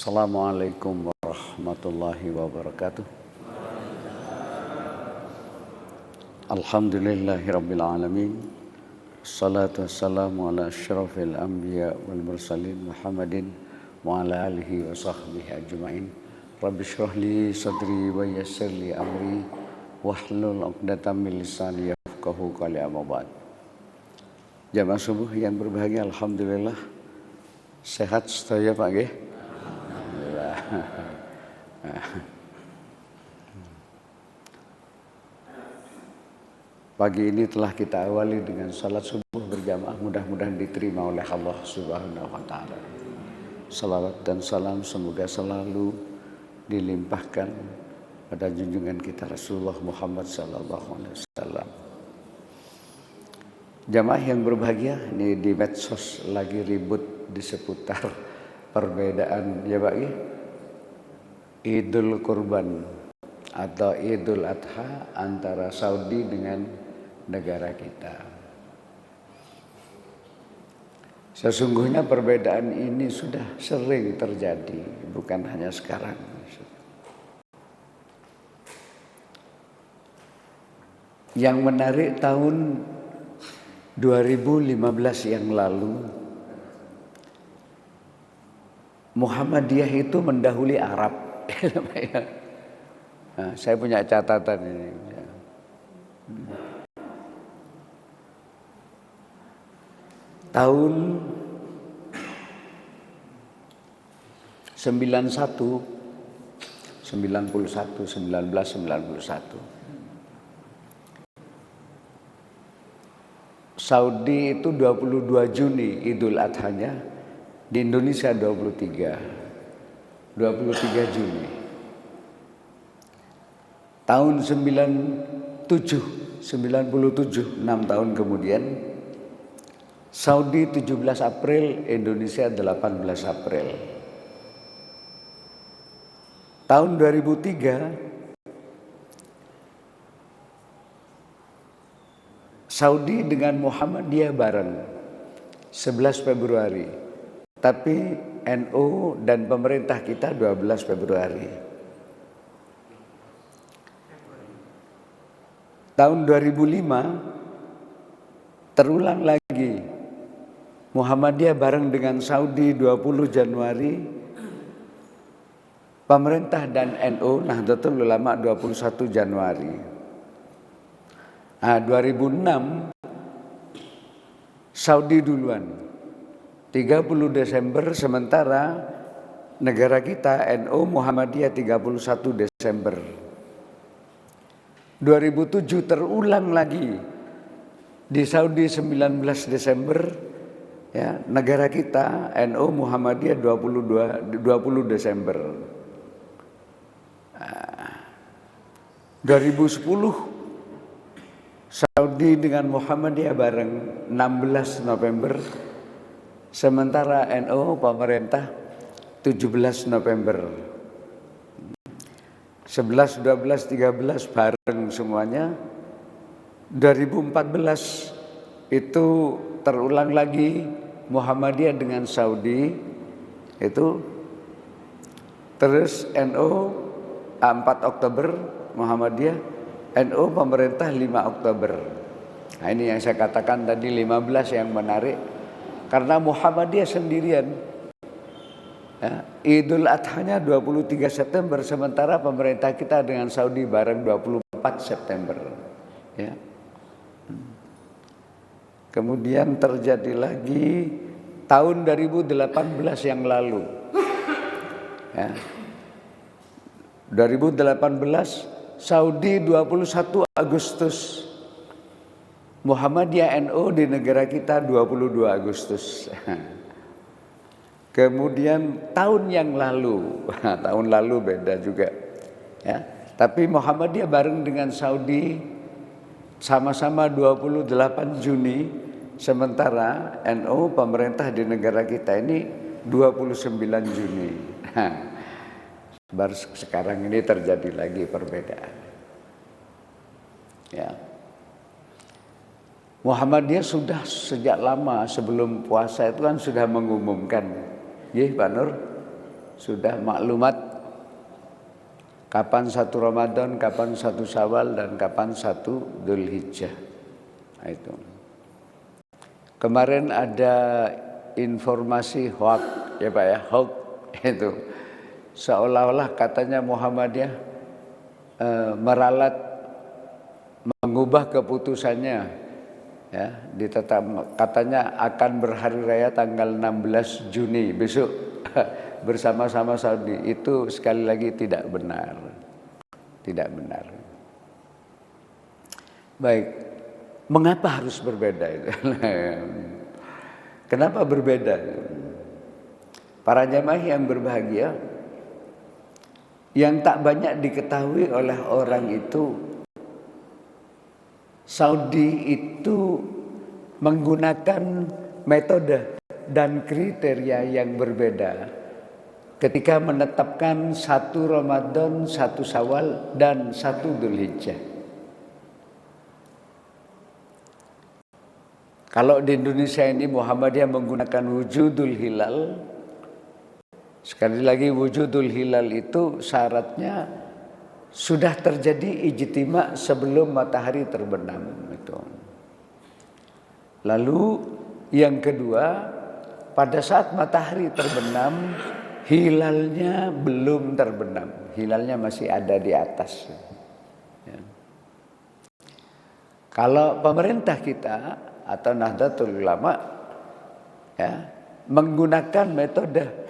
Assalamualaikum warahmatullahi wabarakatuh. Alhamdulillahirabbil alamin. Wassalatu wassalamu ala asyrafil anbiya wal mursalin Muhammadin wa ala alihi wa sahbihi ajmain. Rabbi shrah li sadri wa yassir li amri wahlul 'uqdatam min lisani yafqahu qawli, amma ba'd. Jamaah subuh yang berbahagia, alhamdulillah sehat sedaya Pak nggih. Pagi ini telah kita awali dengan salat subuh berjamaah, mudah-mudahan diterima oleh Allah Subhanahu wa taala. Salawat dan salam semoga selalu dilimpahkan pada junjungan kita Rasulullah Muhammad sallallahu alaihi wasallam. Jamaah yang berbahagia, ini di medsos lagi ribut di seputar perbedaan ya Pak ya, Idul Kurban atau Idul Adha antara Saudi dengan negara kita. Sesungguhnya perbedaan ini sudah sering terjadi, bukan hanya sekarang. Yang menarik, tahun 2015 yang lalu Muhammadiyah itu mendahului Arab. Nah, saya punya catatan ini. Tahun 1991, Saudi itu 22 Juni Idul Adhanya, di Indonesia 23 Juni. Tahun 97, 6 tahun kemudian, Saudi 17 April, Indonesia 18 April. Tahun 2003, Saudi dengan Muhammadiyah bareng 11 Februari. Tapi NU dan pemerintah kita 12 Februari. Tahun 2005 terulang lagi. Muhammadiyah bareng dengan Saudi 20 Januari. Pemerintah dan NU Nahdlatul Ulama 21 Januari. Nah, 2006 Saudi duluan 30 Desember, sementara negara kita NU Muhammadiyah 31 Desember. 2007 terulang lagi di Saudi 19 Desember, ya, negara kita NU Muhammadiyah 20 Desember. 2010 Saudi dengan Muhammadiyah bareng 16 November. Sementara NU pemerintah 17 November. 11, 12, 13 bareng semuanya. 2014 itu terulang lagi Muhammadiyah dengan Saudi itu. Terus NU 4 Oktober Muhammadiyah, NU pemerintah 5 Oktober. Nah, ini yang saya katakan tadi 15 yang menarik. Karena Muhammadiyah sendirian, ya, Idul Adhanya 23 September, sementara pemerintah kita dengan Saudi bareng 24 September. Ya. Kemudian terjadi lagi tahun 2018 yang lalu. Ya. 2018 Saudi 21 Agustus. Muhammadiyah NU di negara kita 22 Agustus. Kemudian tahun yang lalu, tahun lalu beda juga, ya. Tapi Muhammadiyah bareng dengan Saudi sama-sama 28 Juni, sementara NU pemerintah di negara kita ini 29 Juni. Baru sekarang ini terjadi lagi perbedaan. Ya. Muhammadiyah sudah sejak lama sebelum puasa itu kan sudah mengumumkan, ya Pak Nur, sudah maklumat kapan 1 Ramadan, kapan 1 Syawal, dan kapan 1 Dzulhijjah. Nah, itu. Kemarin ada informasi hoax, ya Pak ya, hoax itu. Seolah-olah katanya Muhammadiyah meralat mengubah keputusannya, ya, katanya akan berhari raya tanggal 16 Juni besok bersama-sama Saudi. Itu sekali lagi tidak benar. Tidak benar. Baik, mengapa harus berbeda itu? Kenapa berbeda? Para jamaah yang berbahagia, yang tak banyak diketahui oleh orang itu, Saudi itu menggunakan metode dan kriteria yang berbeda ketika menetapkan 1 Ramadan, 1 Syawal, dan 1 Dzulhijjah. Kalau di Indonesia ini Muhammadiyah menggunakan wujudul hilal. Sekali lagi, wujudul hilal itu syaratnya sudah terjadi ijtima sebelum matahari terbenam itu. Lalu yang kedua, pada saat matahari terbenam, hilalnya belum terbenam, hilalnya masih ada di atas. Ya. Kalau pemerintah kita atau Nahdlatul Ulama, ya, menggunakan metode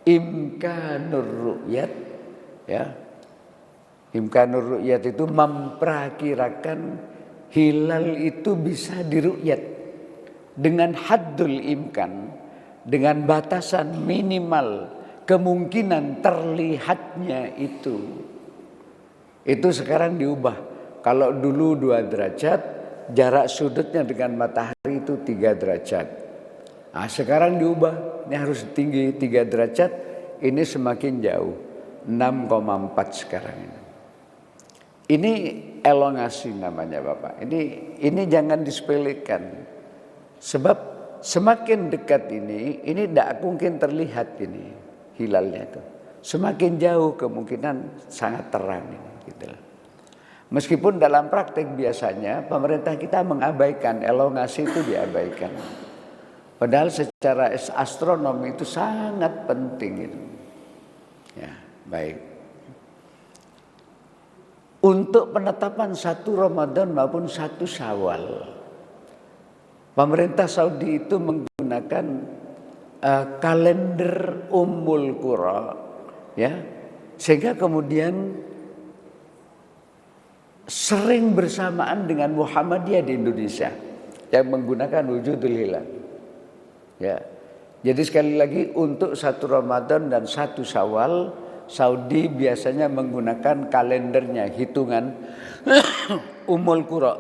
imkanur ru'yat, ya. Imkanur ru'yat itu memperkirakan hilal itu bisa diru'yat dengan haddul imkan, dengan batasan minimal kemungkinan terlihatnya itu sekarang diubah. Kalau dulu 2 derajat, jarak sudutnya dengan matahari itu 3 derajat. Nah, sekarang diubah, ini harus tinggi 3 derajat, ini semakin jauh, 6,4 sekarang ini. Ini elongasi namanya Bapak. Ini jangan disepelekan. Sebab semakin dekat ini tidak mungkin terlihat ini hilalnya itu. Semakin jauh kemungkinan sangat terang ini, gitu. Meskipun dalam praktek biasanya pemerintah kita mengabaikan, elongasi itu diabaikan. Padahal secara astronomi itu sangat penting itu. Ya, baik. Untuk penetapan 1 Ramadan maupun 1 Syawal, pemerintah Saudi itu menggunakan kalender Ummul Qura, ya, sehingga kemudian sering bersamaan dengan Muhammadiyah di Indonesia yang menggunakan wujudul hilal. Ya. Jadi sekali lagi, untuk 1 Ramadan dan 1 Syawal, Saudi biasanya menggunakan kalendernya, hitungan Ummul Qura.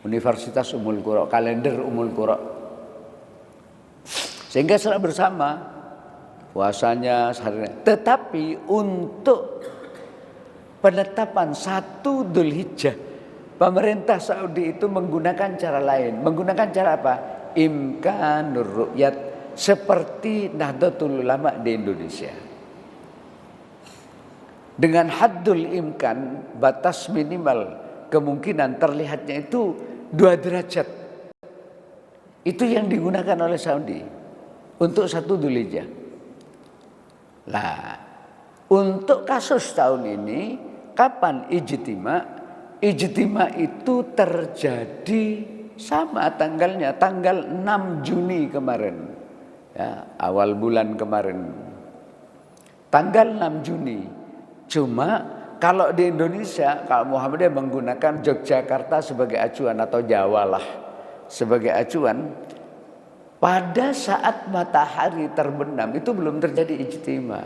Universitas Ummul Qura, kalender Ummul Qura. Sehingga selalu bersama puasanya, seharinya. Tetapi untuk penetapan 1 Dzulhijjah, pemerintah Saudi itu menggunakan cara lain. Menggunakan cara apa? Imkanur ru'yat, seperti Nahdlatul Ulama di Indonesia. Dengan haddul imkan, batas minimal kemungkinan terlihatnya itu 2 derajat. Itu yang digunakan oleh Saudi untuk 1 Dzulhijjah. Nah, untuk kasus tahun ini, kapan ijtima? Ijtima itu terjadi sama tanggalnya, tanggal 6 Juni kemarin. Ya, awal bulan kemarin. Tanggal 6 Juni. Cuma kalau di Indonesia, kalau Muhammadiyah menggunakan Yogyakarta sebagai acuan atau Jawa lah sebagai acuan, pada saat matahari terbenam itu belum terjadi ijtima.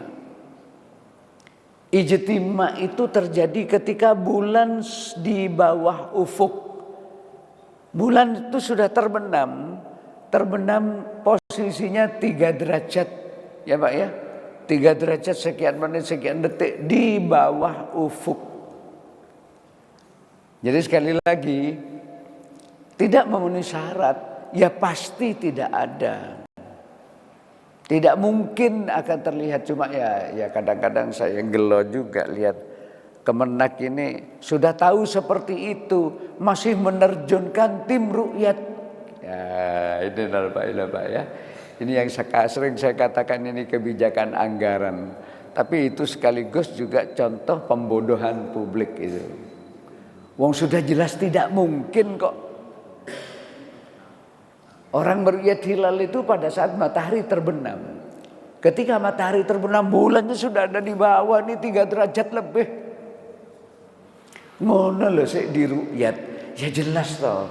Ijtima itu terjadi ketika bulan di bawah ufuk. Bulan itu sudah terbenam posisinya 3 derajat, ya Pak ya. 3 derajat sekian menit sekian detik di bawah ufuk. Jadi sekali lagi, tidak memenuhi syarat, ya pasti tidak ada. Tidak mungkin akan terlihat, cuma ya kadang-kadang saya gelo juga lihat Kemenak ini sudah tahu seperti itu masih menerjunkan tim rukyat. Ya, ini Pak ya. Ini yang sering saya katakan, ini kebijakan anggaran. Tapi itu sekaligus juga contoh pembodohan publik itu. Wong sudah jelas tidak mungkin kok. Orang merukyat hilal itu pada saat matahari terbenam. Ketika matahari terbenam, bulannya sudah ada di bawah nih 3 derajat lebih. Ngono lho sik dirukyat. Ya jelas toh.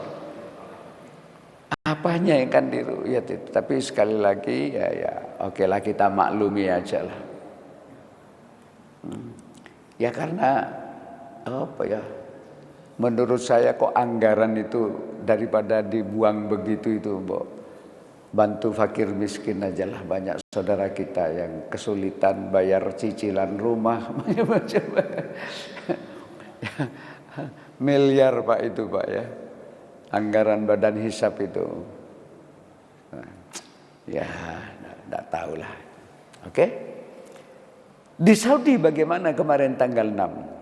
Apanya yang kan dirukyat itu. Tapi sekali lagi ya oke lah, kita maklumi aja lah. Ya karena apa ya? Menurut saya kok anggaran itu daripada dibuang begitu itu, bantu fakir miskin aja lah. Banyak saudara kita yang kesulitan bayar cicilan rumah macam-macam. Miliar Pak itu Pak ya, anggaran badan hisab itu. Ya tidak tahu lah. Oke. Di Saudi bagaimana kemarin tanggal 6?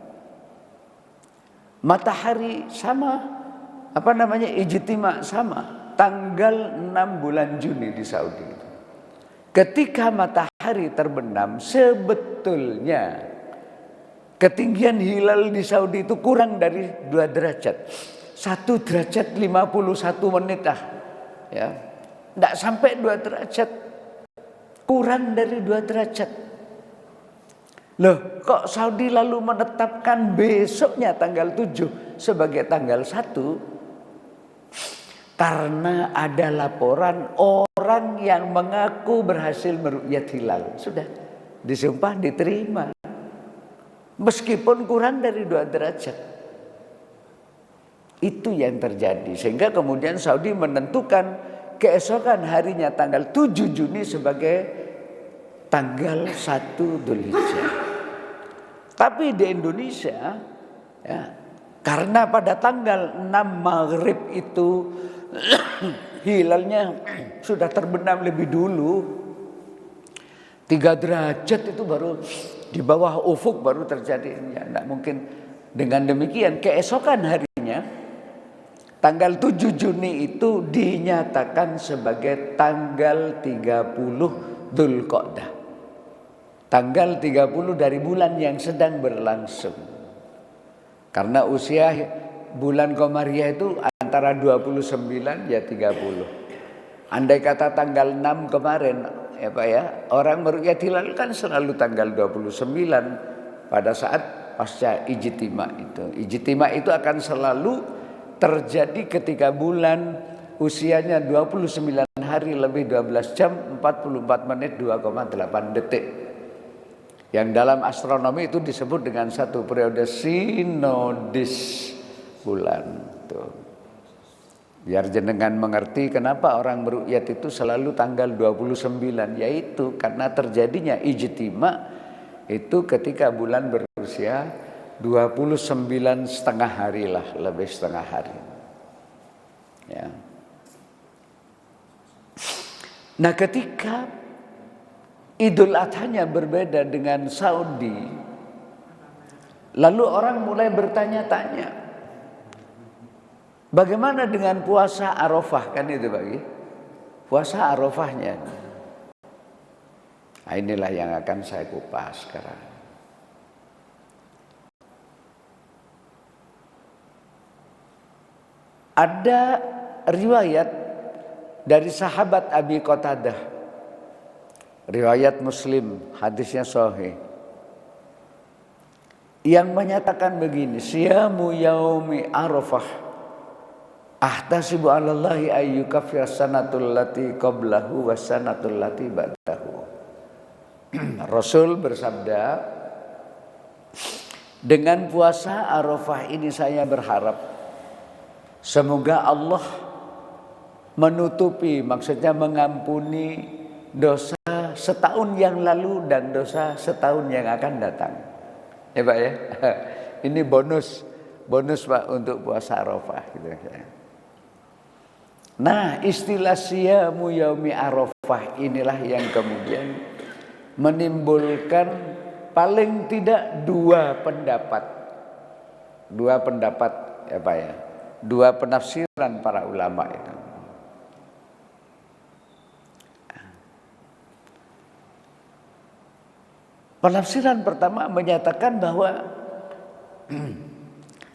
Matahari sama, ijtima sama, tanggal 6 bulan Juni di Saudi. Ketika matahari terbenam, sebetulnya ketinggian hilal di Saudi itu kurang dari 2 derajat. 1 derajat 51 menit ya. Tidak sampai 2 derajat. Kurang dari 2 derajat. Loh, kok Saudi lalu menetapkan besoknya tanggal 7 sebagai tanggal 1? Karena ada laporan orang yang mengaku berhasil merukyat hilal. Sudah disumpah, diterima. Meskipun kurang dari 2 derajat. Itu yang terjadi. Sehingga kemudian Saudi menentukan keesokan harinya tanggal 7 Juni sebagai tanggal 1 Dzulhijjah. Tapi di Indonesia ya, karena pada tanggal 6 Maghrib itu hilalnya sudah terbenam lebih dulu, 3 derajat itu baru di bawah ufuk baru terjadi. Ya, tidak mungkin. Dengan demikian keesokan harinya tanggal 7 Juni itu dinyatakan sebagai tanggal 30 Dzulqa'dah. Tanggal 30 dari bulan yang sedang berlangsung. Karena usia bulan Komariah itu antara 29 ya 30. Andai kata tanggal 6 kemarin ya Pak ya, orang merukyat hilal kan selalu tanggal 29 pada saat pasca ijtima itu. Ijtima itu akan selalu terjadi ketika bulan usianya 29 hari lebih 12 jam 44 menit 2,8 detik. Yang dalam astronomi itu disebut dengan satu periode sinodis bulan. Tuh. Biar jenengan mengerti kenapa orang merukyat itu selalu tanggal 29. Yaitu karena terjadinya ijtima itu ketika bulan berusia 29,5 hari lah, lebih setengah hari. Ya. Nah ketika Idul Adhanya berbeda dengan Saudi, lalu orang mulai bertanya-tanya, bagaimana dengan puasa Arafah, kan itu bagi puasa Arafahnya. Nah, inilah yang akan saya kupas sekarang. Ada riwayat dari sahabat Abi Qatadah, riwayat Muslim, hadisnya sahih, yang menyatakan begini, siyamu yaumi Arafah ahtasibu 'alallahi ayyukaffira sanatul lati qablahu was sanatul lati ba'dahu. Rasul bersabda, dengan puasa Arafah ini saya berharap semoga Allah menutupi, maksudnya mengampuni dosa setahun yang lalu dan dosa setahun yang akan datang. Ya Pak ya. Ini bonus Pak untuk puasa Arafah gitu. Nah, istilah siyamu yaumi Arafah Arafah inilah yang kemudian menimbulkan paling tidak dua pendapat ya Pak ya, dua penafsiran para ulama itu. Penafsiran pertama menyatakan bahwa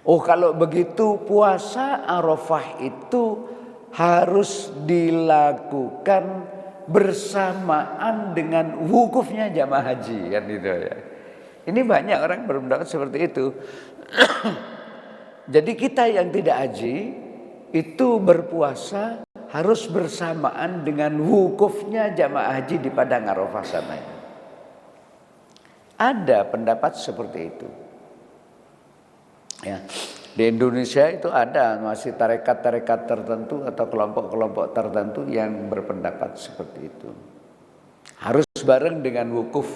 kalau begitu puasa Arafah itu harus dilakukan bersamaan dengan wukufnya jamaah haji, kan gitu ya. Ini banyak orang berpendapat seperti itu. Jadi kita yang tidak haji itu berpuasa harus bersamaan dengan wukufnya jamaah haji di padang Arafah sana. Ada pendapat seperti itu. Ya. Di Indonesia itu ada masih tarekat-tarekat tertentu atau kelompok-kelompok tertentu yang berpendapat seperti itu. Harus bareng dengan wukuf.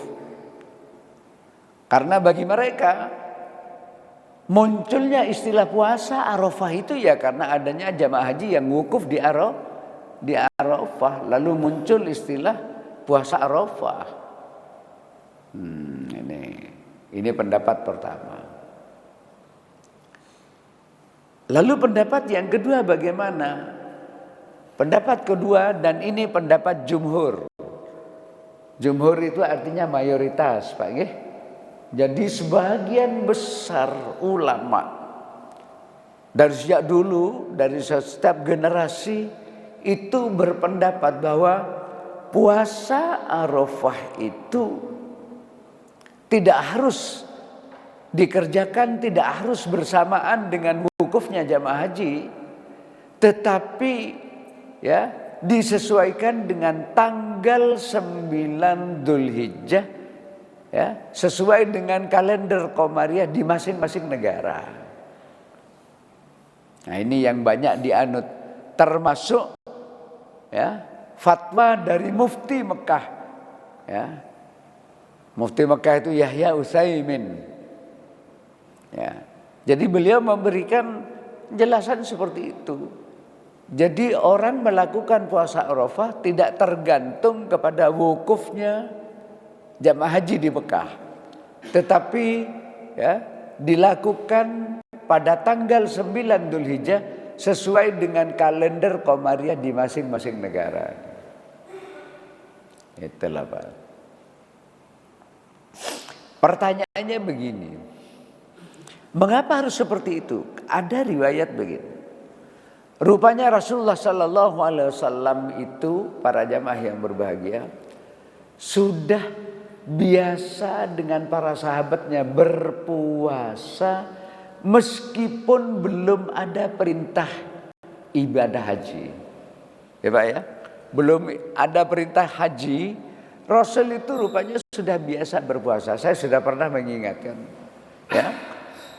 Karena bagi mereka munculnya istilah puasa Arafah itu ya karena adanya jamaah haji yang wukuf di Arafah, lalu muncul istilah puasa Arafah. Ini pendapat pertama. Lalu pendapat yang kedua bagaimana? Pendapat kedua, dan ini pendapat jumhur. Jumhur itu artinya mayoritas, Pak nggih. Jadi sebagian besar ulama dari sejak dulu, dari setiap generasi itu berpendapat bahwa puasa Arafah itu tidak harus dikerjakan, tidak harus bersamaan dengan wukufnya jamaah haji, tetapi ya disesuaikan dengan tanggal 9 Dzulhijjah, ya, sesuai dengan kalender Qamariah di masing-masing negara. Nah, ini yang banyak dianut, termasuk ya fatwa dari Mufti Mekah, ya. Mufti Mekah itu Yahya Utsaimin. Ya. Jadi beliau memberikan penjelasan seperti itu. Jadi orang melakukan puasa Arafah tidak tergantung kepada wukufnya jamaah haji di Mekah, tetapi ya dilakukan pada tanggal 9 Dzulhijjah sesuai dengan kalender Qamariah di masing-masing negara. Itulah Pak. Pertanyaannya begini, mengapa harus seperti itu? Ada riwayat begini. Rupanya Rasulullah Sallallahu Alaihi Wasallam itu, para jamaah yang berbahagia, sudah biasa dengan para sahabatnya berpuasa meskipun belum ada perintah ibadah haji. Ya Pak ya, belum ada perintah haji. Rasul itu rupanya sudah biasa berpuasa. Saya sudah pernah mengingatkan, ya,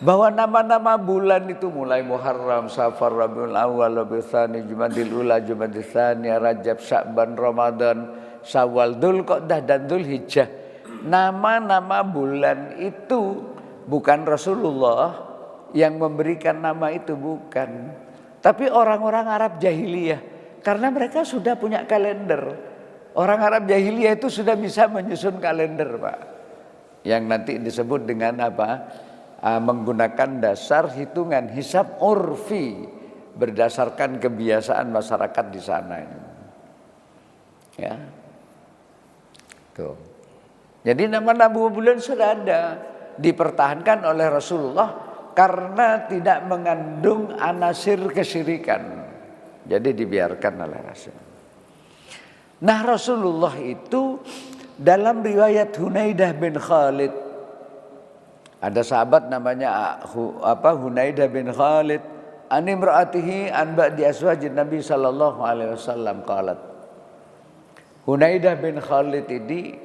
bahwa nama-nama bulan itu mulai Muharram, Safar, Rabiul Awal, Rabiul Tsani, Jumadil Ula, Jumadil Tsani, Rajab, Sya'ban, Ramadan, Syawal, Dzulqa'dah dan Dzulhijjah. Nama-nama bulan itu bukan Rasulullah yang memberikan nama itu, bukan. Tapi orang-orang Arab jahiliyah, karena mereka sudah punya kalender. Orang Arab jahiliyah itu sudah bisa menyusun kalender, Pak. Yang nanti disebut dengan apa? Menggunakan dasar hitungan hisab urfi berdasarkan kebiasaan masyarakat di sana. Ya. Tuh. Jadi nama-nama bulan sudah ada, dipertahankan oleh Rasulullah karena tidak mengandung anasir kesyirikan. Jadi dibiarkan oleh Rasul. Nah, Rasulullah itu dalam riwayat Hunaidah bin Khalid, ada sahabat namanya Hunaidah bin Khalid, an imraatihi an ba'di azwajin Nabi sallallahu alaihi wasallam qalat. Hunaidah bin Khalid ini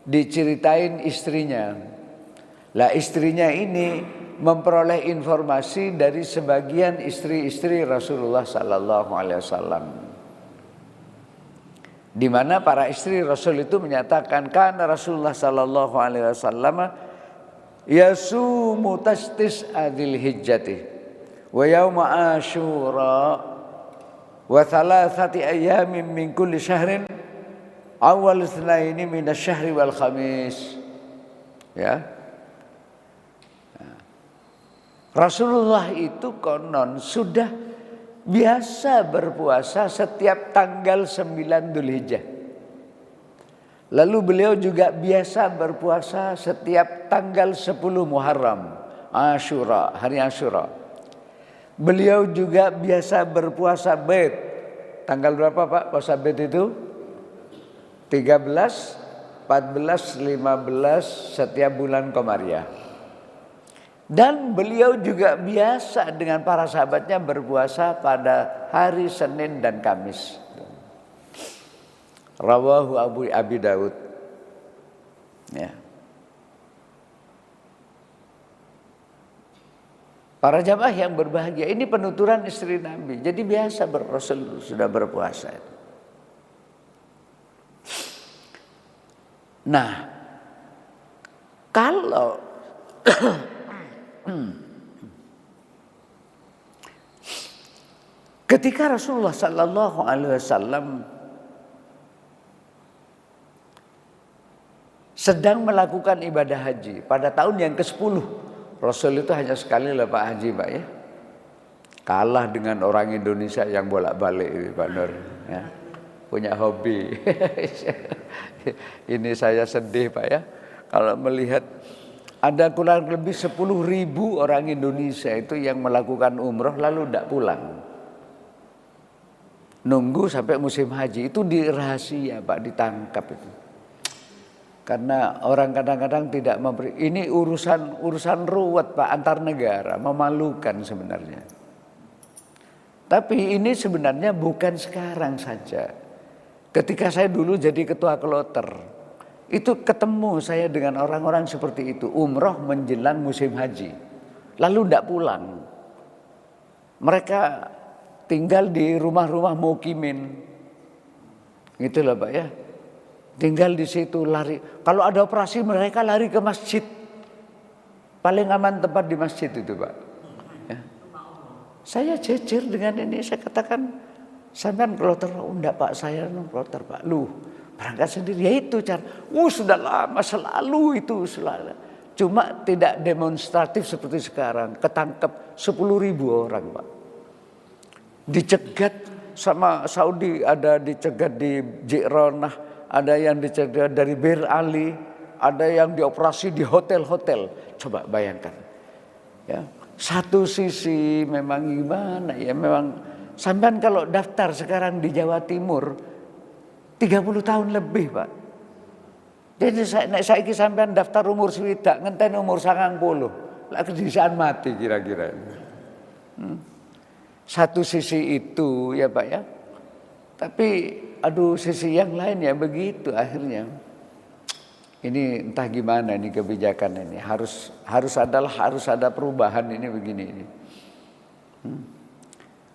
diceritain istrinya. Lah istrinya ini memperoleh informasi dari sebagian istri-istri Rasulullah sallallahu alaihi wasallam. Di mana para istri Rasul itu menyatakan kana Rasulullah sallallahu alaihi wasallam yasumu tastis adil hijjati wa yauma asyura wa thalathati ayamin min kulli syahrin awal tsnaini minasyahri wal khamis. Ya. Rasulullah itu konon sudah biasa berpuasa setiap tanggal 9 Dzulhijjah. Lalu beliau juga biasa berpuasa setiap tanggal 10 Muharram, Asyura, hari Asyura. Beliau juga biasa berpuasa Bait. Tanggal berapa Pak puasa Bait itu? 13, 14, 15 setiap bulan Komariah. Dan beliau juga biasa dengan para sahabatnya berpuasa pada hari Senin dan Kamis. Rawahu Abi Daud. Ya. Para jamaah yang berbahagia, ini penuturan istri Nabi. Jadi biasa Rasul sudah berpuasa. Nah, kalau ketika Rasulullah Sallallahu Alaihi Wasallam sedang melakukan ibadah haji pada tahun yang ke-10, Rasul itu hanya sekali lah Pak Haji Pak ya, kalah dengan orang Indonesia yang bolak-balik ini Pak Nur ya. Punya hobi. Ini saya sedih Pak ya, kalau melihat ada kurang lebih 10.000 orang Indonesia itu yang melakukan umroh lalu tidak pulang. Nunggu sampai musim haji, itu dirahasia Pak, ditangkap itu. Karena orang kadang-kadang tidak memberi, ini urusan ruwet Pak, antar negara, memalukan sebenarnya. Tapi ini sebenarnya bukan sekarang saja. Ketika saya dulu jadi ketua kloter, itu ketemu saya dengan orang-orang seperti itu, umroh menjelang musim haji, lalu tidak pulang. Mereka tinggal di rumah-rumah mukimin, itulah Pak ya. Tinggal di situ, lari. Kalau ada operasi mereka lari ke masjid. Paling aman tempat di masjid itu Pak. Ya. Saya jejer dengan ini, saya katakan, sampean kloter, oh enggak Pak, saya kloter Pak. Lu berangkat sendiri, ya itu cara. Sudah lama, selalu itu selalu. Cuma tidak demonstratif seperti sekarang. Ketangkep 10.000 orang Pak. Dicegat sama Saudi, ada dicegat di Ji'ronah. Ada yang dicegat dari Bir Ali, ada yang dioperasi di hotel-hotel. Coba bayangkan. Ya, satu sisi memang gimana ya, memang sampean kalau daftar sekarang di Jawa Timur 30 tahun lebih Pak. Jadi saya sampean daftar umur swidak ngenten umur 90. Lah kedisian mati kira-kira. Satu sisi itu ya Pak ya. Tapi aduh sisi yang lain ya begitu akhirnya. Ini entah gimana ini kebijakan ini, harus ada perubahan ini begini ini.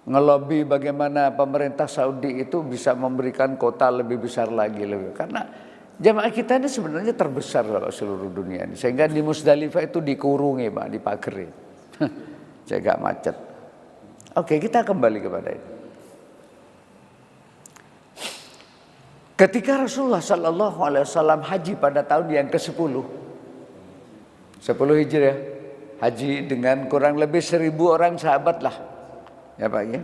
Ngelobi bagaimana pemerintah Saudi itu bisa memberikan kota lebih besar lagi karena jamaah kita ini sebenarnya terbesar kalau seluruh dunia ini. Sehingga di Musdalifah itu dikurungi Pak, dipageri. Jaga macet. Oke, kita kembali kepada itu. Ketika Rasulullah Sallallahu Alaihi Wasallam haji pada tahun yang ke-10, 10 Hijriah, haji dengan kurang lebih 1.000 orang sahabat lah, ya Pak ya.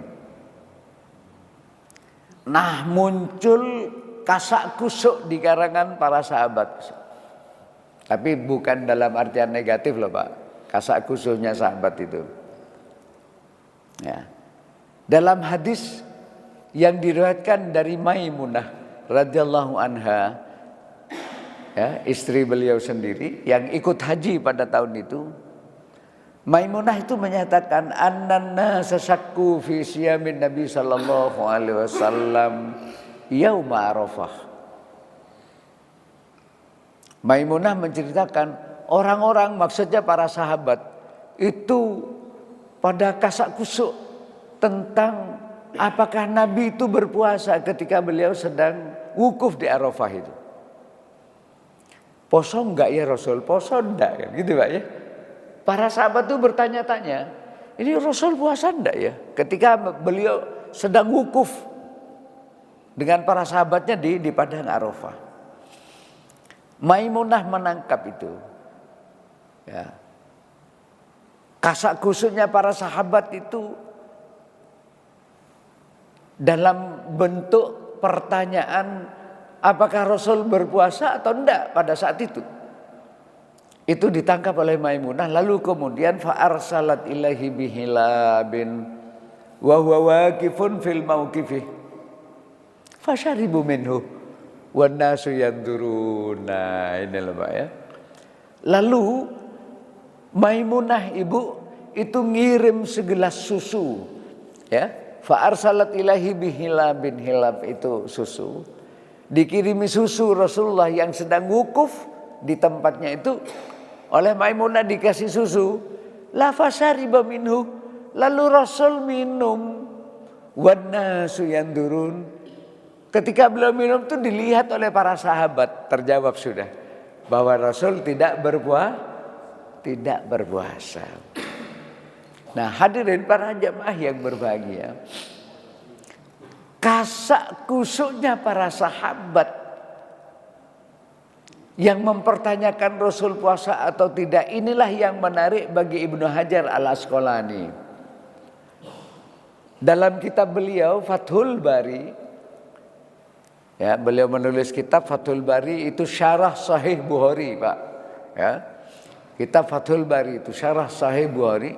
Nah muncul kasak kusuk di karangan para sahabat, tapi bukan dalam artian negatif loh Pak, kasak kusuknya sahabat itu. Ya. Dalam hadis yang diriwayatkan dari Maimunah radhiyallahu anha, ya, istri beliau sendiri yang ikut haji pada tahun itu, Maimunah itu menyatakan annana sasakku fi siyamin Nabi sallallahu alaihi wasallam yauma Arafah. Maimunah menceritakan orang-orang, maksudnya para sahabat itu pada kasak kusuk tentang apakah Nabi itu berpuasa ketika beliau sedang wukuf di Arafah itu. Poso enggak ya Rasul? Poso enggak kan gitu Pak ya. Para sahabat itu bertanya-tanya, ini Rasul puasa enggak ya ketika beliau sedang wukuf. dengan para sahabatnya di padang Arafah. Maimunah menangkap itu. Ya. Kasak kusuknya para sahabat itu dalam bentuk pertanyaan apakah Rasul berpuasa atau enggak pada saat itu. Itu ditangkap oleh Maimunah, lalu kemudian fa'arsalat ilaihi bihilabin wa huwa waqifun fil mauqifih fasyaribu minhu wan nasu yanduruna. Ini loh Pak ya. Lalu Maimunah ibu itu ngirim segelas susu ya. Fa'arsalat ilaihi bihilabin, hilab itu susu. Dikirimi susu Rasulullah yang sedang wukuf di tempatnya itu. Oleh Maimunah dikasih susu, la fasyariba minhu, lalu Rasul minum. Wan nasu yandurun. Ketika beliau minum itu dilihat oleh para sahabat, terjawab sudah bahwa Rasul tidak berpuasa. Nah, hadirin para jamaah yang berbahagia, kasak kusuknya para sahabat yang mempertanyakan Rasul puasa atau tidak, inilah yang menarik bagi Ibnu Hajar al-Asqalani. Dalam kitab beliau Fathul Bari, ya, beliau menulis kitab Fathul Bari itu syarah Sahih Bukhari, Pak. Ya. Kitab Fathul Bari itu syarah Sahih Bukhari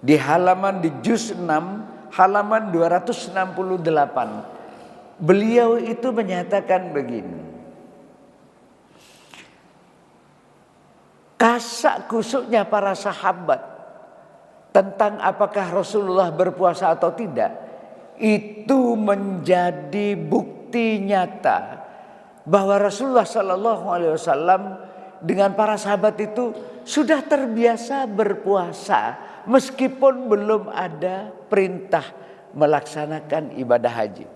di halaman di juz 6 halaman 268. Beliau itu menyatakan begini. Kasak kusuknya para sahabat tentang apakah Rasulullah berpuasa atau tidak, itu menjadi bukti nyata bahwa Rasulullah Sallallahu Alaihi Wasallam dengan para sahabat itu sudah terbiasa berpuasa meskipun belum ada perintah melaksanakan ibadah haji.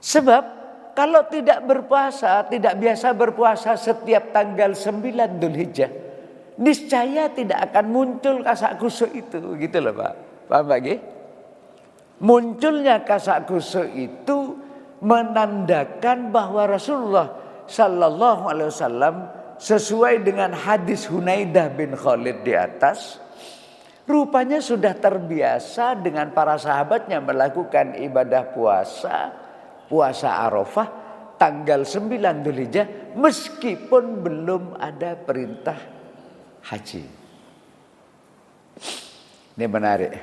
Sebab kalau tidak berpuasa, tidak biasa berpuasa setiap tanggal 9 Dzulhijjah, niscaya tidak akan muncul kasak kusuk itu, gitu loh Pak. Paham Pak? Munculnya kasak kusuk itu menandakan bahwa Rasulullah Sallallahu Alaihi Wasallam sesuai dengan hadis Hunaidah bin Khalid di atas, rupanya sudah terbiasa dengan para sahabatnya melakukan ibadah puasa Arafah tanggal 9 Dzulhijjah meskipun belum ada perintah haji. Ini menarik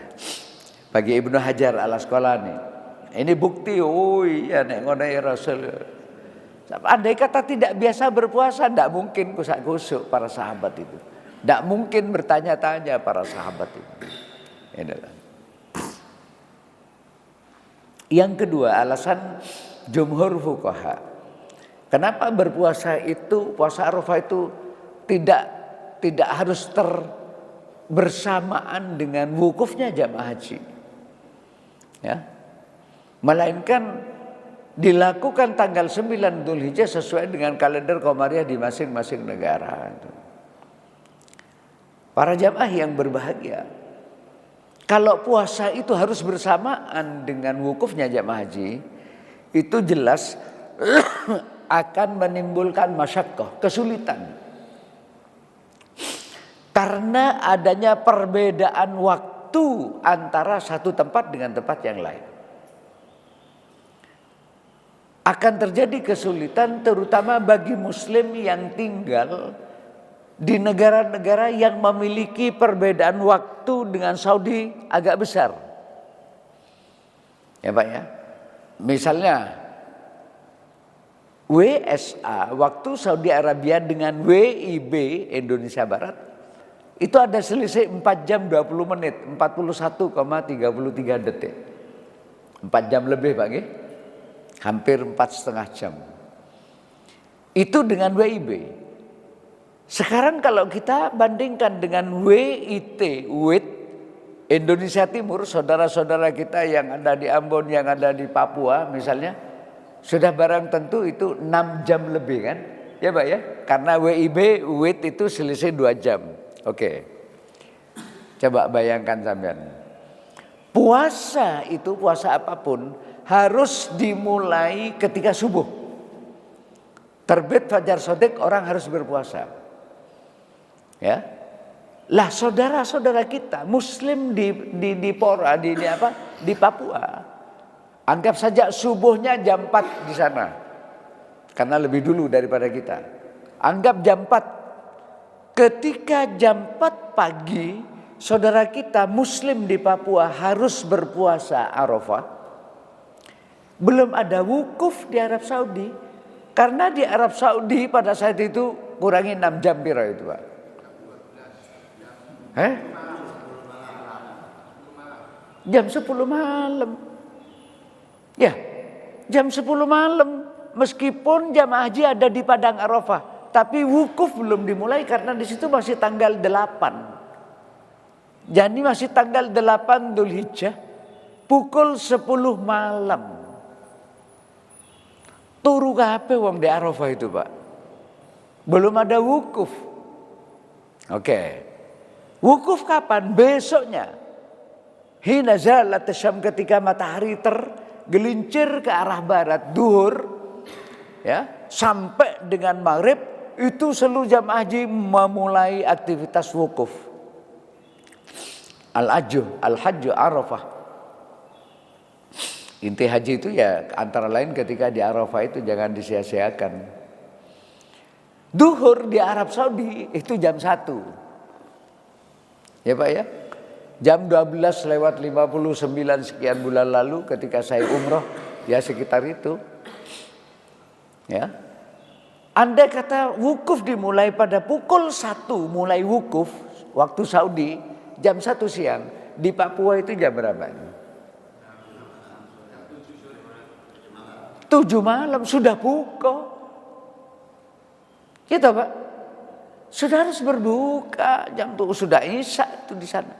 bagi Ibnu Hajar al-Asqalani. Ini bukti, oh iya nek ngono ya Rasul. Andai kata tidak biasa berpuasa, tidak mungkin kusak-kusuk para sahabat itu. Tidak mungkin bertanya-tanya para sahabat itu. Inilah. Yang kedua, alasan jumhur fuqaha. Kenapa berpuasa itu, puasa Arafah itu tidak harus bersamaan dengan wukufnya jamaah haji. Ya. Melainkan dilakukan tanggal 9 Dzulhijjah sesuai dengan kalender Qamariyah di masing-masing negara. Para jamaah yang berbahagia, kalau puasa itu harus bersamaan dengan wukufnya jamaah haji, itu jelas akan menimbulkan masyaqqah, kesulitan. Karena adanya perbedaan waktu antara satu tempat dengan tempat yang lain. Akan terjadi kesulitan terutama bagi muslim yang tinggal di negara-negara yang memiliki perbedaan waktu dengan Saudi agak besar. Ya Pak ya. Misalnya WSA, waktu Saudi Arabia dengan WIB Indonesia Barat, itu ada selisih 4 jam 20 menit, 41,33 detik. 4 jam lebih Pak ya. Hampir 4,5 jam. Itu dengan WIB. Sekarang kalau kita bandingkan dengan WIT, Indonesia Timur, saudara-saudara kita yang ada di Ambon, yang ada di Papua misalnya, sudah barang tentu itu 6 jam lebih kan? Ya Pak ya, karena WIT itu selisih 2 jam. Oke. Coba bayangkan sampean. Puasa itu, puasa apapun harus dimulai ketika subuh. Terbit fajar shodiq orang harus berpuasa. Ya. Lah saudara-saudara kita Muslim di Papua, anggap saja subuhnya jam 4 di sana. Karena lebih dulu daripada kita. Anggap jam 4. Ketika jam 4 pagi, saudara kita Muslim di Papua harus berpuasa Arafah. Belum ada wukuf di Arab Saudi. Karena di Arab Saudi pada saat itu kurangi 6 jam piro itu, Pak. Jam 10 malam. Ya, jam 10 malam. Meskipun jamaah haji ada di Padang Arafah, tapi wukuf belum dimulai karena di situ masih tanggal 8. Jadi masih tanggal 8 Dzulhijjah, pukul 10 malam. Turu kabeh wong di Arafah itu, Pak. Belum ada wukuf. Oke. Wukuf kapan? Besoknya. Hina zalat syam, ketika matahari tergelincir ke arah barat, duhur, ya, sampai dengan maghrib, itu seluruh jamaah haji memulai aktivitas wukuf. Al-hajju Arafah. Inti haji itu ya antara lain ketika di Arafah itu jangan disia-siakan. Duhur di Arab Saudi itu jam 1. Ya Pak ya. Jam 12:59 sekian bulan lalu ketika saya umroh, ya sekitar itu. Ya. Andai kata wukuf dimulai pada pukul 1 mulai wukuf waktu Saudi, jam 1 siang, di Papua itu jam berapa? 7 malam sudah buka. Gitu Pak. Sudah harus berbuka jam tuh sudah isya itu di sana.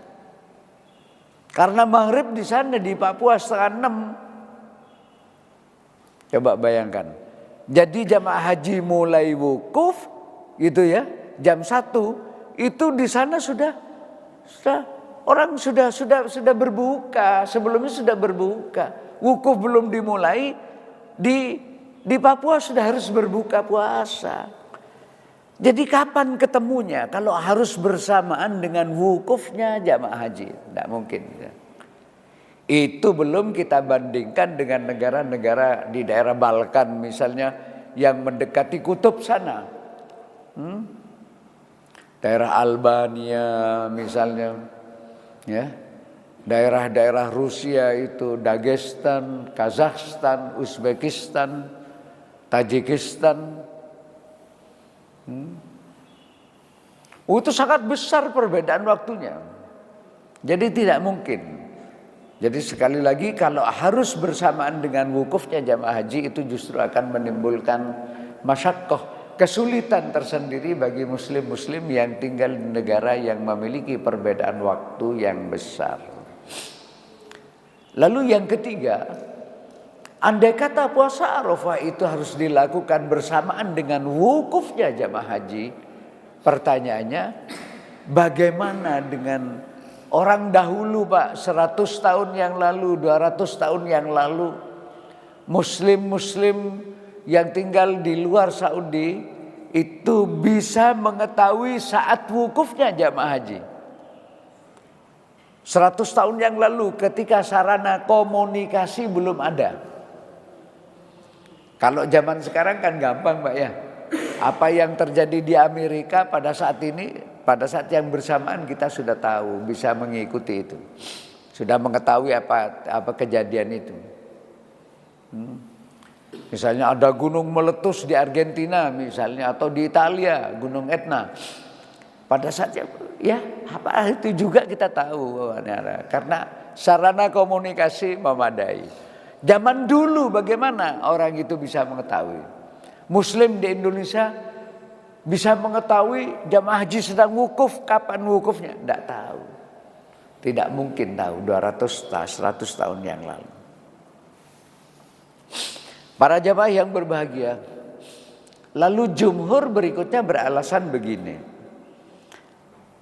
Karena maghrib di sana di Papua 5:30. Coba bayangkan. Jadi jamaah haji mulai wukuf gitu ya, jam 1 itu di sana sudah orang sudah berbuka, sebelumnya sudah berbuka. Wukuf belum dimulai, di Papua sudah harus berbuka puasa. Jadi kapan ketemunya kalau harus bersamaan dengan wukufnya jamaah haji? Tidak mungkin. Itu belum kita bandingkan dengan negara-negara di daerah Balkan misalnya yang mendekati kutub sana. Daerah Albania misalnya. Ya. Daerah-daerah Rusia itu Dagestan, Kazakhstan, Uzbekistan, Tajikistan. Itu sangat besar perbedaan waktunya. Jadi tidak mungkin. Jadi sekali lagi kalau harus bersamaan dengan wukufnya jamaah haji itu justru akan menimbulkan masyaqqah, kesulitan tersendiri bagi muslim-muslim yang tinggal di negara yang memiliki perbedaan waktu yang besar. Lalu yang ketiga, andai kata puasa Arafah itu harus dilakukan bersamaan dengan wukufnya jamaah haji, pertanyaannya bagaimana dengan orang dahulu Pak, 100 tahun yang lalu, 200 tahun yang lalu, muslim-muslim yang tinggal di luar Saudi itu bisa mengetahui saat wukufnya jamaah haji. 100 tahun yang lalu ketika sarana komunikasi belum ada. Kalau zaman sekarang kan gampang Pak ya. Apa yang terjadi di Amerika pada saat ini, pada saat yang bersamaan kita sudah tahu, bisa mengikuti itu. Sudah mengetahui apa kejadian itu. Misalnya ada gunung meletus di Argentina misalnya, atau di Italia gunung Etna. Pada saat ya apa itu juga kita tahu karena sarana komunikasi memadai. Zaman dulu bagaimana orang itu bisa mengetahui? Muslim di Indonesia bisa mengetahui jamaah haji sedang wukuf, kapan wukufnya? Tidak tahu. Tidak mungkin tahu 100 tahun yang lalu. Para jamaah yang berbahagia. Lalu jumhur berikutnya beralasan begini.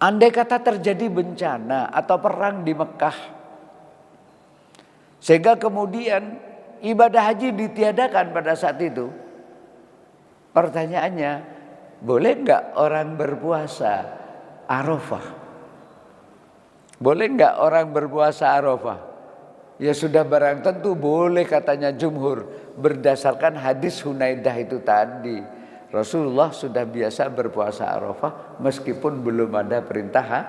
Andai kata terjadi bencana atau perang di Mekah, Sehingga kemudian ibadah haji ditiadakan pada saat itu. Pertanyaannya, boleh nggak orang berpuasa Arafah? Boleh nggak orang berpuasa Arafah? Ya sudah barang tentu boleh katanya jumhur. Berdasarkan hadis Hunaidah itu tadi. Rasulullah sudah biasa berpuasa Arafah meskipun belum ada perintah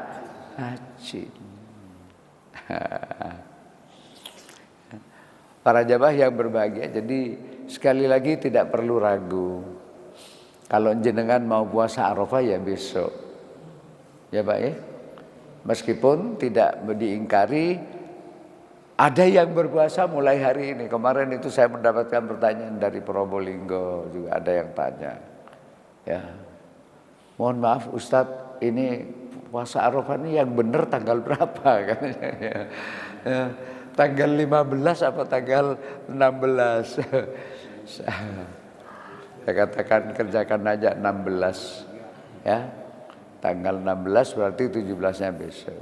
haji. Para jamaah yang berbahagia, jadi sekali lagi tidak perlu ragu. Kalau jenengan mau puasa Arafah ya besok. Ya Pak ya. Meskipun tidak diingkari, ada yang berpuasa mulai hari ini. Kemarin itu saya mendapatkan pertanyaan dari Probolinggo, juga ada yang tanya. Ya, mohon maaf Ustadz, ini puasa Arafah ini yang benar tanggal berapa? Katanya. Ya, tanggal 15 apa tanggal 16? Saya katakan kerjakan aja 16. Ya, tanggal 16 berarti 17-nya besok.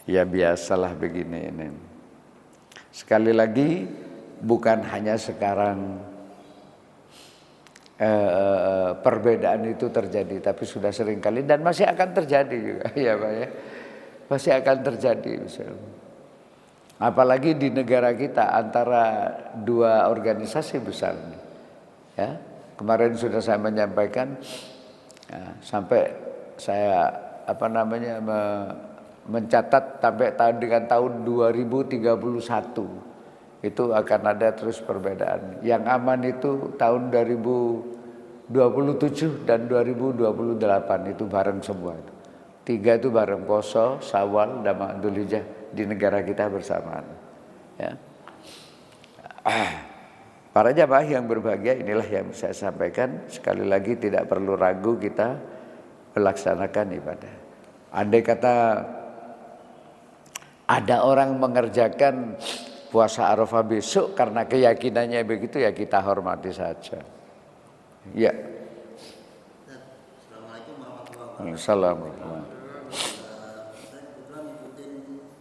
Ya biasalah begini ini. Sekali lagi bukan hanya sekarang perbedaan itu terjadi, tapi sudah sering kali dan masih akan terjadi juga, ya Pak ya. Masih akan terjadi misalnya. Apalagi di negara kita antara dua organisasi besar. Ya, kemarin sudah saya menyampaikan sampai saya mencatat sampai dengan tahun 2031 itu akan ada terus perbedaan. Yang aman itu tahun 2027 dan 2028 itu bareng semua itu. 3 itu bareng Poso, Syawal, dan Dzulhijjah di negara kita bersamaan. Ya. Para jamaah yang berbahagia, inilah yang saya sampaikan. Sekali lagi tidak perlu ragu kita melaksanakan ibadah. Andai kata ada orang mengerjakan puasa Arafah besok karena keyakinannya begitu, ya kita hormati saja. Ya. Assalamualaikum warahmatullahi wabarakatuh. Assalamualaikum. Saya kebetulan ngikutin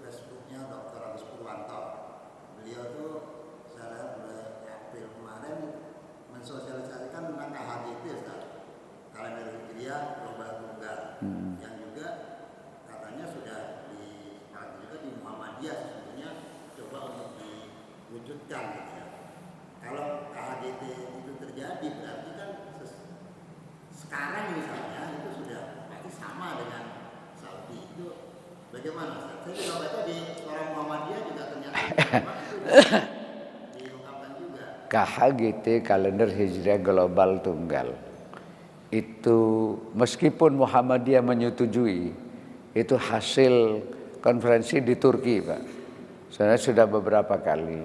Facebooknya Dr. Agus Purwanto. Beliau tuh saya lihat mulai April kemarin mensosialisasikan tentang KHGT, Ustaz. Kalender Hijriah Global Tunggal. Yang juga katanya sudah disepakati juga di Muhammadiyah sesungguhnya coba untuk diwujudkan gitu ya. Kalau KHGT itu terjadi berarti kan sekarang misalnya itu sudah pasti sama dengan Saudi. Itu bagaimana Ustaz? Saya juga baca di orang Muhammadiyah juga ternyata itu diungkapkan juga. KHGT kalender Hijriah Global Tunggal itu meskipun Muhammadiyah menyetujui, itu hasil konferensi di Turki Pak. Sebenarnya sudah beberapa kali.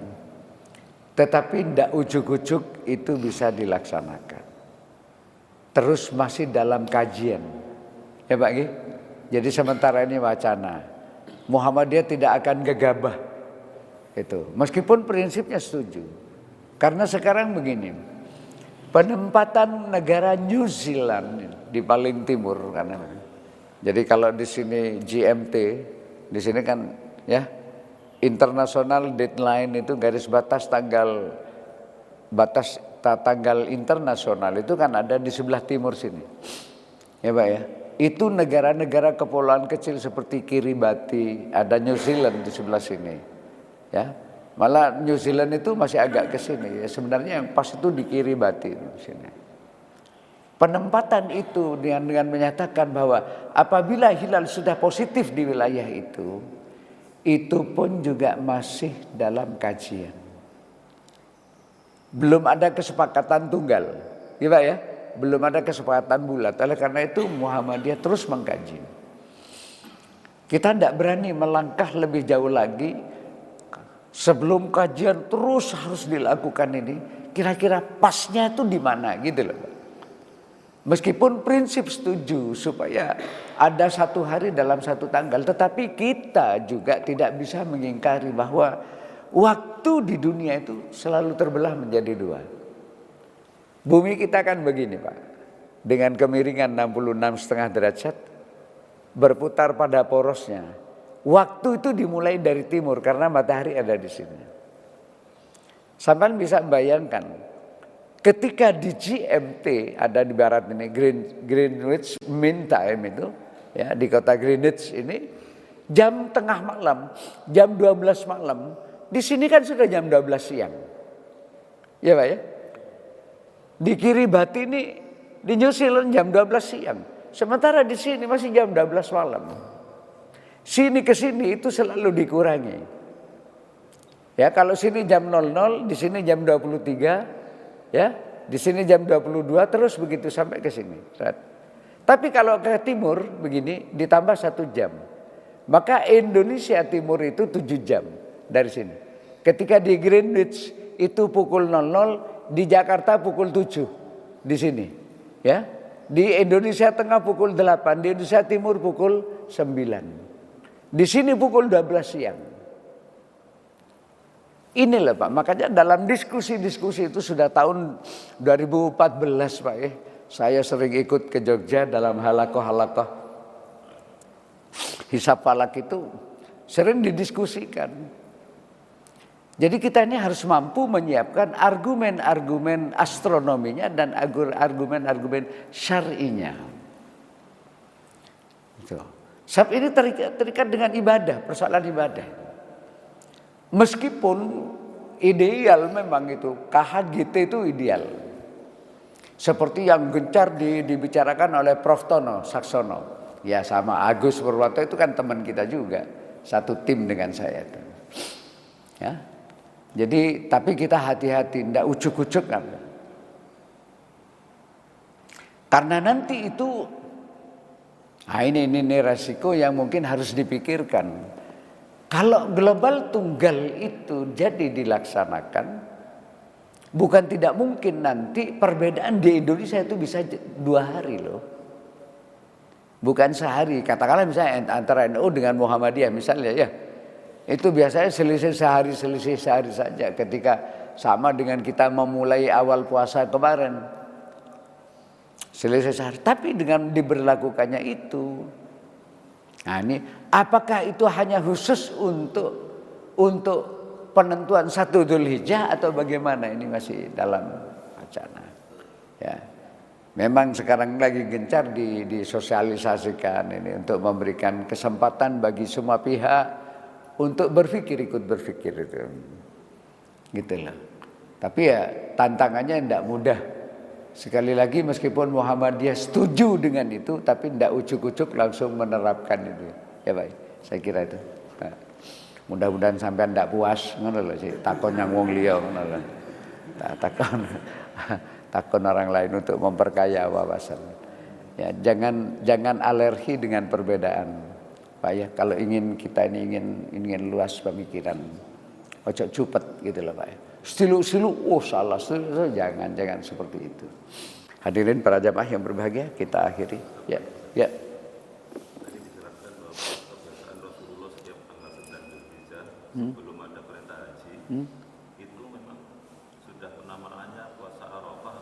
Tetapi tidak ujuk-ujuk itu bisa dilaksanakan. Terus masih dalam kajian. Ya Pak Gi? Jadi sementara ini wacana. Muhammadiyah tidak akan gegabah. Itu. Meskipun prinsipnya setuju. Karena sekarang begini. Penempatan negara New Zealand di paling timur karena. Jadi kalau di sini GMT, di sini kan ya international deadline itu garis batas tanggal internasional itu kan ada di sebelah timur sini. Ya Pak ya. Itu negara-negara kepulauan kecil seperti Kiribati, ada New Zealand di sebelah sini. Ya. Malah New Zealand itu masih agak ke sini ya. Sebenarnya yang pas itu di Kiribati di sini. Penempatan itu dengan menyatakan bahwa apabila hilal sudah positif di wilayah itu pun juga masih dalam kajian. Belum ada kesepakatan tunggal. Ya Pak ya? Belum ada kesepakatan bulat. Oleh karena itu Muhammadiyah terus mengkaji. Kita tidak berani melangkah lebih jauh lagi. Sebelum kajian terus harus dilakukan ini. Kira-kira pasnya itu di mana gitu loh. Meskipun prinsip setuju supaya ada satu hari dalam satu tanggal. Tetapi kita juga tidak bisa mengingkari bahwa waktu di dunia itu selalu terbelah menjadi dua. Bumi kita kan begini Pak. Dengan kemiringan 66,5 derajat. Berputar pada porosnya. Waktu itu dimulai dari timur karena matahari ada di sini. Sampai bisa bayangkan ketika di GMT ada di barat ini Greenwich Mean Time itu ya di kota Greenwich ini jam tengah malam, jam 12 malam. Di sini kan sudah jam 12 siang. Ya Pak ya. Di Kiribati ini di New Zealand jam 12 siang. Sementara di sini masih jam 12 malam. Sini ke sini itu selalu dikurangi. Ya, kalau sini jam 00, di sini jam 23, ya. Di sini jam 22 terus begitu sampai ke sini. Tapi kalau ke timur begini ditambah 1 jam. Maka Indonesia Timur itu 7 jam dari sini. Ketika di Greenwich itu pukul 00, di Jakarta pukul 7 di sini, ya. Di Indonesia Tengah pukul 8, di Indonesia Timur pukul 9. Di sini pukul 12 siang. Inilah Pak, makanya dalam diskusi-diskusi itu sudah tahun 2014 Pak ya. Saya sering ikut ke Jogja dalam halakoh-halakoh hisab falak itu sering didiskusikan. Jadi kita ini harus mampu menyiapkan argumen-argumen astronominya dan argumen-argumen syar'inya. Itu. Sebab ini terikat dengan ibadah, persoalan ibadah. Meskipun ideal memang itu, KHGT itu ideal. Seperti yang gencar dibicarakan oleh Prof. Tono Saksono. Ya sama Agus Purwanto itu kan teman kita juga. Satu tim dengan saya itu. Ya. Jadi tapi kita hati-hati, tidak ucuk-ucuk kan. Karena nanti itu, nah ini resiko yang mungkin harus dipikirkan. Kalau global tunggal itu jadi dilaksanakan, bukan tidak mungkin nanti perbedaan di Indonesia itu bisa 2 hari loh. Bukan sehari, katakanlah misalnya antara NU dengan Muhammadiyah misalnya ya. Itu biasanya selisih sehari saja ketika sama dengan kita memulai awal puasa kemarin. Selisih sehari, tapi dengan diberlakukannya itu. Nah ini, apakah itu hanya khusus untuk penentuan 1 Dzulhijjah atau bagaimana? Ini masih dalam wacana. Ya. Memang sekarang lagi gencar disosialisasikan ini untuk memberikan kesempatan bagi semua pihak untuk ikut berpikir itu. Gitu loh. Tapi ya tantangannya tidak mudah. Sekali lagi meskipun Muhammadiyah setuju dengan itu, tapi tidak ucuk-ucuk langsung menerapkan itu. Ya baik, saya kira itu. Nah, mudah-mudahan sampai tidak puas, ngono lho sih. Takon yang wong liya ngono lho. Takon orang lain untuk memperkaya wawasan. Ya, jangan alergi dengan perbedaan. Pak ya, kalau kita ini ingin luas pemikiran, ojo cupet gitu loh Pak ya. Stilu, salah, stilu, jangan seperti itu. Hadirin para jamaah yang berbahagia, kita akhiri. Ya. Tadi dijelaskan bahwa kebiasaan Rasulullah setiap tanggal 9 Dzulhijjah sebelum ada perintah haji, itu memang sudah penamaannya puasa Arafah.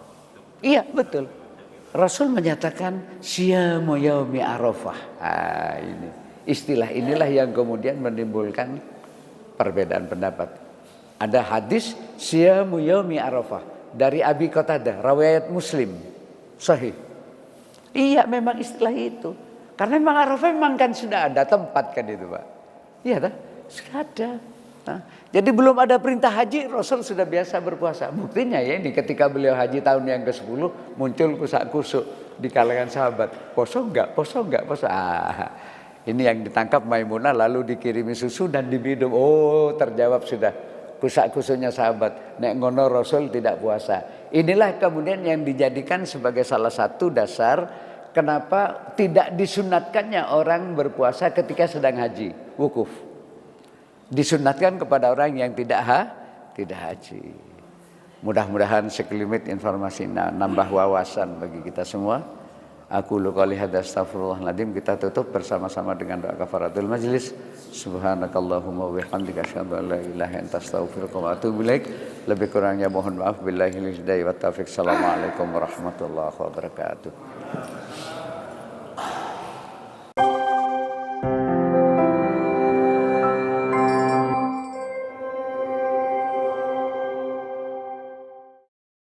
Iya betul. Rasul menyatakan siyamu yaumi Arafah. Ini istilah inilah yang kemudian menimbulkan perbedaan pendapat. Ada hadis siyamu yaumi Arafah dari Abi Qatadah, riwayat Muslim, sahih. Iya memang istilah itu. Karena memang Arafah memang kan sudah ada tempat kan itu Pak. Iya tak? Sudah ada. Nah, jadi belum ada perintah haji Rasul sudah biasa berpuasa. Buktinya ya ini ketika beliau haji tahun yang ke-10 muncul kusak-kusuk di kalangan sahabat. Poso enggak? Ini yang ditangkap Maimunah lalu dikirimi susu dan diminum. Oh, terjawab sudah kusak-kusuknya sahabat. Nek ngono Rasul tidak puasa. Inilah kemudian yang dijadikan sebagai salah satu dasar kenapa tidak disunatkannya orang berpuasa ketika sedang haji, wukuf. Disunatkan kepada orang yang tidak haji. Mudah-mudahan sekelumit informasi nambah wawasan bagi kita semua. Aku qouli hadza astaghfirullahaladzim. Kita tutup bersama-sama dengan doa kafaratul majlis. Subhanakallahumma wa bihamdika asyhadu an la ilaha illa anta astaghfiruka wa atubu ilaik. Lebih kurangnya mohon maaf. Billahi hidayah wa taufiq. Assalamualaikum warahmatullahi wabarakatuh.